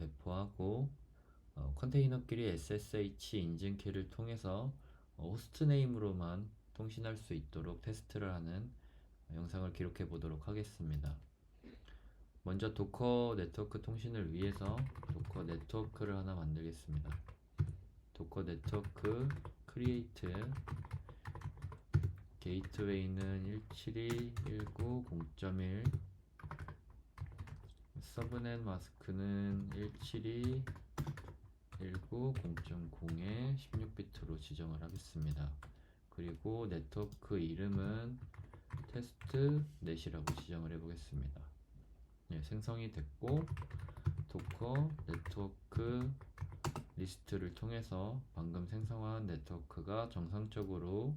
배포하고 컨테이너끼리 SSH 인증키를 통해서 호스트 네임으로만 통신할 수 있도록 테스트를 하는 영상을 기록해 보도록 하겠습니다. 먼저 도커 네트워크 통신을 위해서 도커 네트워크를 하나 만들겠습니다. 도커 네트워크 create 게이트웨이는 172.190.1 서브넷 마스크는 172.190.0에 16비트로 지정을 하겠습니다. 그리고 네트워크 이름은 테스트넷이라고 지정을 해보겠습니다. 네, 생성이 됐고 도커 네트워크 리스트를 통해서 방금 생성한 네트워크가 정상적으로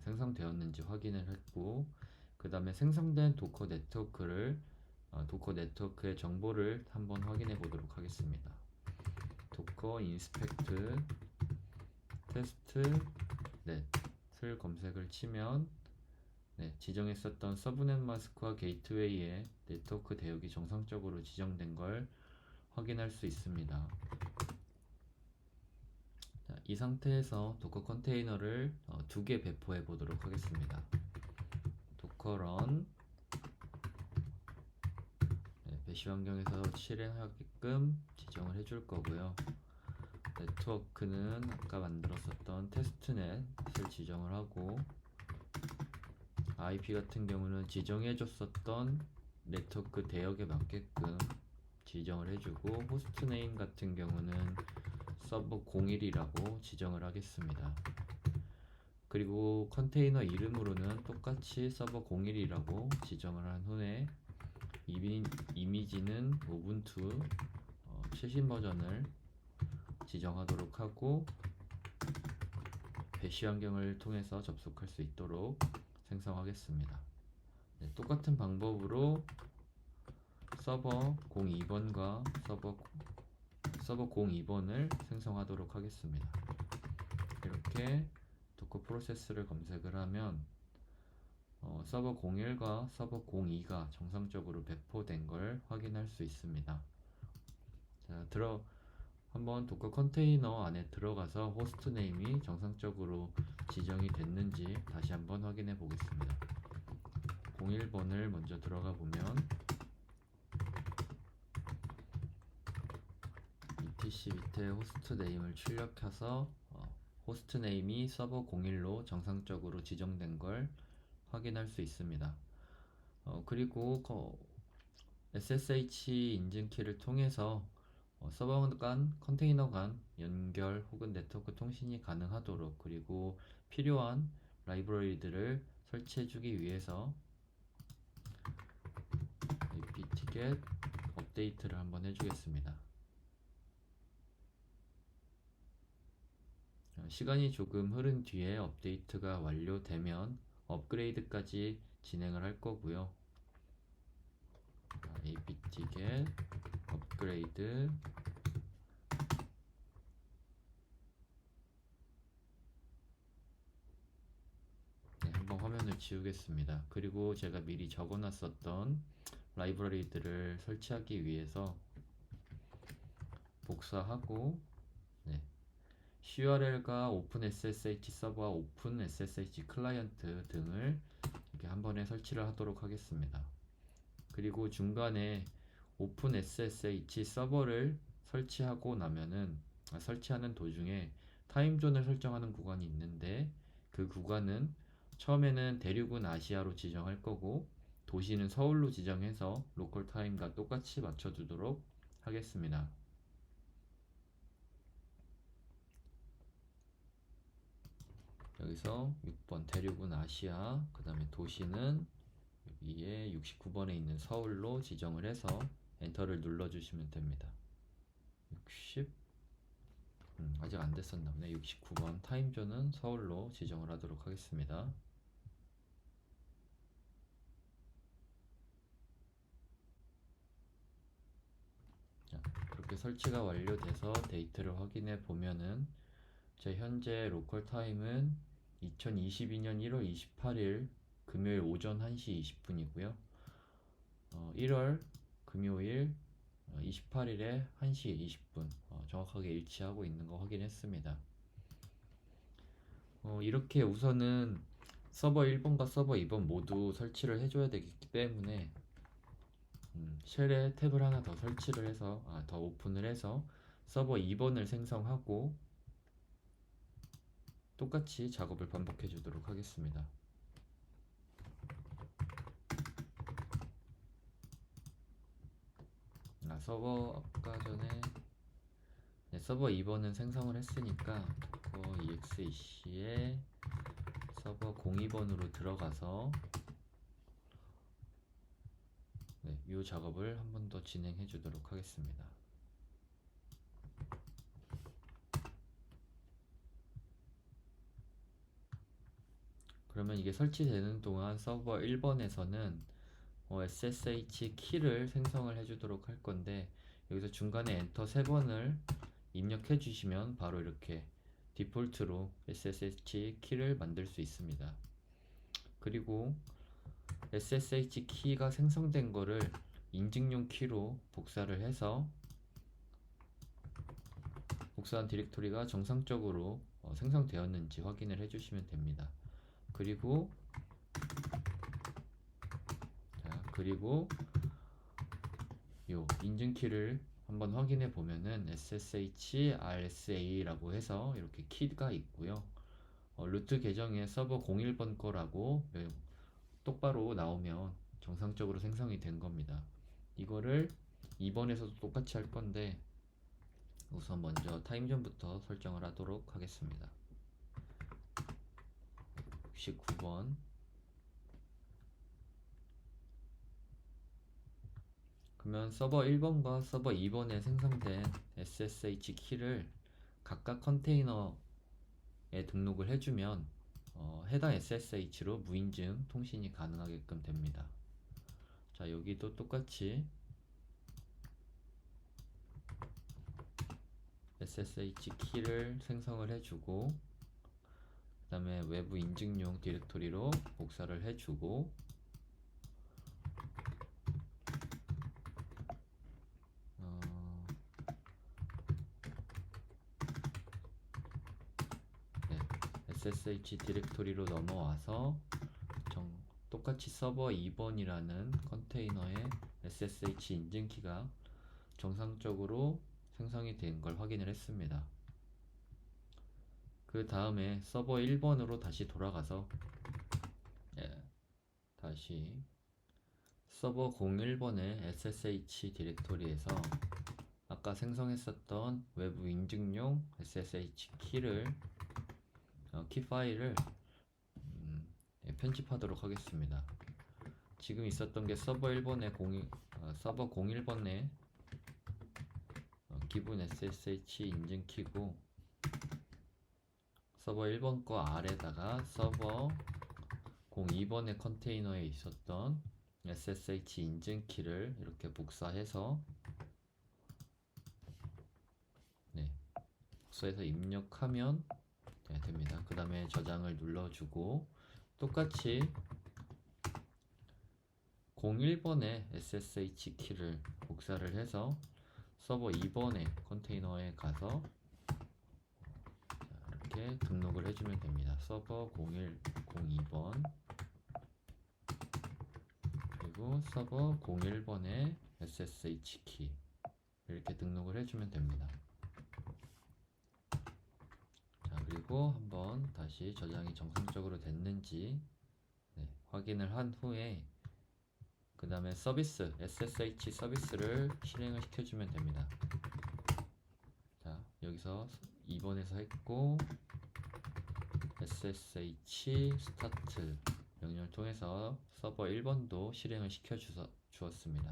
생성되었는지 확인을 했고, 그 다음에 생성된 도커 네트워크의 정보를 한번 확인해 보도록 하겠습니다. 도커 인스펙트 테스트넷을 검색을 치면 지정했었던 서브넷 마스크와 게이트웨이의 네트워크 대역이 정상적으로 지정된 걸 확인할 수 있습니다. 자, 이 상태에서 도커 컨테이너를 2개 배포해 보도록 하겠습니다. 도커 런 배시 환경에서 실행하게끔 지정을 해줄 거고요. 네트워크는 아까 만들었었던 테스트넷을 지정을 하고, IP 같은 경우는 지정해줬었던 네트워크 대역에 맞게끔 지정을 해주고, 호스트 네임 같은 경우는 서버 01이라고 지정을 하겠습니다. 그리고 컨테이너 이름으로는 똑같이 서버 01이라고 지정을 한 후에 이미지는 우분투 최신 버전을 지정하도록 하고, 배시 환경을 통해서 접속할 수 있도록 생성하겠습니다. 똑같은 방법으로 서버 02번과 서버 02번을 생성하도록 하겠습니다. 이렇게 도커 프로세스를 검색을 하면 서버 01과 서버 02가 정상적으로 배포된 걸 확인할 수 있습니다. 자, 한번 도커 컨테이너 안에 들어가서 호스트 네임이 정상적으로 지정이 됐는지 다시 한번 확인해 보겠습니다. 01번을 먼저 들어가 보면 etc 밑에 호스트 네임을 출력해서 호스트 네임이 서버 01로 정상적으로 지정된 걸 확인할 수 있습니다. 그리고 SSH 인증키를 통해서 서버 간, 컨테이너 간 연결 혹은 네트워크 통신이 가능하도록, 그리고 필요한 라이브러리들을 설치해주기 위해서 apt-get 업데이트를 한번 해주겠습니다. 시간이 조금 흐른 뒤에 업데이트가 완료되면 업그레이드까지 진행을 할 거고요. apt-get 업그레이드 한번 화면을 지우겠습니다. 그리고 제가 미리 적어놨었던 라이브러리들을 설치하기 위해서 복사하고 CURL과 OpenSSH 서버와 OpenSSH 클라이언트 등을 이렇게 한 번에 설치를 하도록 하겠습니다. 그리고 중간에 OpenSSH 서버를 설치하고 나면은 설치하는 도중에 타임존을 설정하는 구간이 있는데, 그 구간은 처음에는 대륙은 아시아로 지정할 거고 도시는 서울로 지정해서 로컬 타임과 똑같이 맞춰주도록 하겠습니다. 여기서 6번 대륙은 아시아, 그 다음에 도시는 여기에 69번에 있는 서울로 지정을 해서 엔터를 눌러주시면 됩니다. 아직 안 됐었나 보네. 69번 타임존은 서울로 지정을 하도록 하겠습니다. 자, 그렇게 설치가 완료돼서 데이트를 확인해 보면은 제 현재 로컬 타임은 2022년 1월 28일 금요일 오전 1시 20분이고요. 1월 금요일 28일에 1시 20분 정확하게 일치하고 있는 거 확인했습니다. 이렇게 우선은 서버 1번과 서버 2번 모두 설치를 해줘야 되기 때문에 쉘에 탭을 하나 더 설치를 해서 더 오픈을 해서 서버 2번을 생성하고 똑같이 작업을 반복해 주도록 하겠습니다. 서버 아까 전에 서버 2번은 생성을 했으니까 도커 exec에 서버 02번으로 들어가서 이 작업을 한 번 더 진행해 주도록 하겠습니다. 그러면 이게 설치되는 동안 서버 1번에서는 SSH 키를 생성을 해주도록 할 건데, 여기서 중간에 엔터 3번을 입력해 주시면 바로 이렇게 디폴트로 SSH 키를 만들 수 있습니다. 그리고 SSH 키가 생성된 거를 인증용 키로 복사를 해서 복사한 디렉토리가 정상적으로 생성되었는지 확인을 해주시면 됩니다. 그리고 요 인증키를 한번 확인해 보면은 SSH RSA라고 해서 이렇게 키가 있고요. 루트 계정에 서버 01번 거라고 똑바로 나오면 정상적으로 생성이 된 겁니다. 이거를 2번에서도 똑같이 할 건데 우선 먼저 타임존부터 설정을 하도록 하겠습니다. 69번. 그러면 서버 1번과 서버 2번에 생성된 SSH 키를 각각 컨테이너에 등록을 해주면 해당 SSH로 무인증 통신이 가능하게끔 됩니다. 자, 여기도 똑같이 SSH 키를 생성을 해주고 그 다음에 외부 인증용 디렉토리로 복사를 해주고 SSH 디렉토리로 넘어와서 똑같이 서버 2번이라는 컨테이너에 SSH 인증키가 정상적으로 생성이 된 걸 확인을 했습니다. 그 다음에 서버 1번으로 다시 돌아가서 다시 서버 01번의 SSH 디렉토리에서 아까 생성했었던 외부 인증용 SSH 키를 키 파일을 편집하도록 하겠습니다. 지금 있었던 게 서버 1번의 서버 01번의 기본 SSH 인증 키고 서버 1번 거 아래다가 서버 02번의 컨테이너에 있었던 SSH 인증 키를 이렇게 복사해서 복사해서 입력하면 됩니다. 그 다음에 저장을 눌러주고 똑같이 01번의 SSH 키를 복사를 해서 서버 2번의 컨테이너에 가서 이렇게 등록을 해주면 됩니다. 서버 02번 그리고 서버 01번의 SSH 키 이렇게 등록을 해주면 됩니다. 그리고 한번 다시 저장이 정상적으로 됐는지 확인을 한 후에 그 다음에 서비스 SSH 서비스를 실행을 시켜주면 됩니다. 자, 여기서 2번에서 했고 SSH 스타트 명령을 통해서 서버 1번도 실행을 시켜 주었습니다.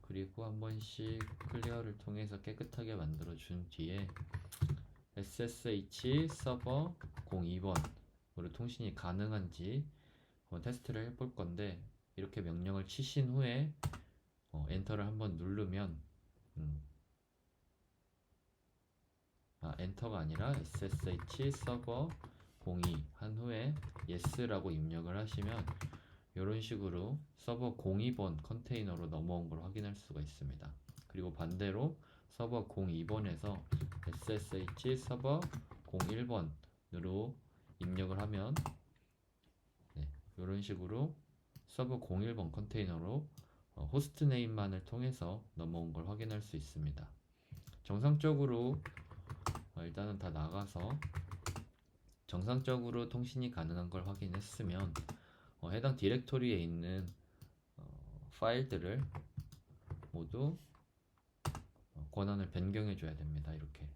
그리고 한 번씩 클리어를 통해서 깨끗하게 만들어 준 뒤에 SSH 서버 02번으로 통신이 가능한지 테스트를 해볼 건데 이렇게 명령을 치신 후에 엔터를 한번 누르면 엔터가 아니라 SSH 서버 02 한 후에 yes라고 입력을 하시면 이런 식으로 서버 02번 컨테이너로 넘어온 걸 확인할 수가 있습니다. 그리고 반대로 서버 02번에서 SSH 서버 01번으로 입력을 하면 이런 식으로 서버 01번 컨테이너로 호스트 네임만을 통해서 넘어온 걸 확인할 수 있습니다. 정상적으로 일단은 다 나가서 정상적으로 통신이 가능한 걸 확인했으면 해당 디렉토리에 있는 파일들을 모두 권한을 변경해 줘야 됩니다. 이렇게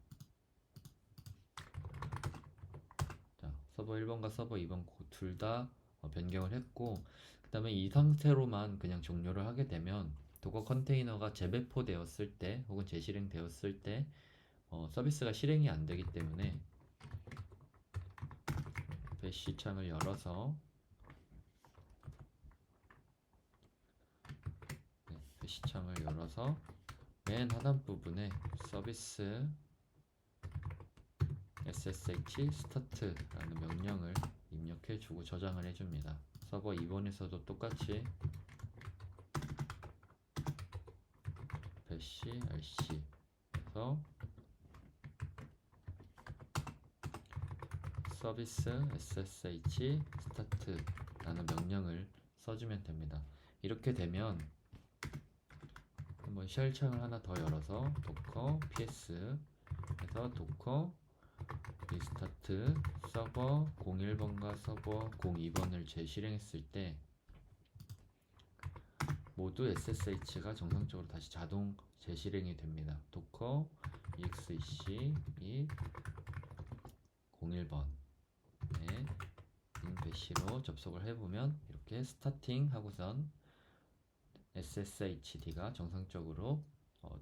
자, 서버 1번과 서버 2번 둘 다 변경을 했고, 그 다음에 이 상태로만 그냥 종료를 하게 되면 도커 컨테이너가 재배포되었을 때 혹은 재실행되었을 때 서비스가 실행이 안 되기 때문에 배시 창을 열어서 배시 창을 열어서 맨 하단 부분에 서비스 SSH start라는 명령을 입력해주고 저장을 해줍니다. 서버 2번에서도 똑같이 배시 rc 에서 서비스 SSH start라는 명령을 써주면 됩니다. 이렇게 되면 한번 쉘 창을 하나 더 열어서 docker ps 해서 docker 리스타트 서버 01번과 서버 02번을 재실행했을 때 모두 SSH가 정상적으로 다시 자동 재실행이 됩니다. docker exec 및 01번에 인배시로 접속을 해보면 이렇게 스타팅 하고선 SSHD가 정상적으로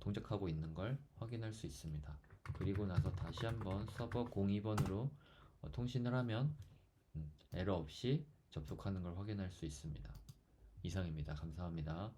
동작하고 있는 걸 확인할 수 있습니다. 그리고 나서 다시 한번 서버 02번으로 통신을 하면 에러 없이 접속하는 걸 확인할 수 있습니다. 이상입니다. 감사합니다.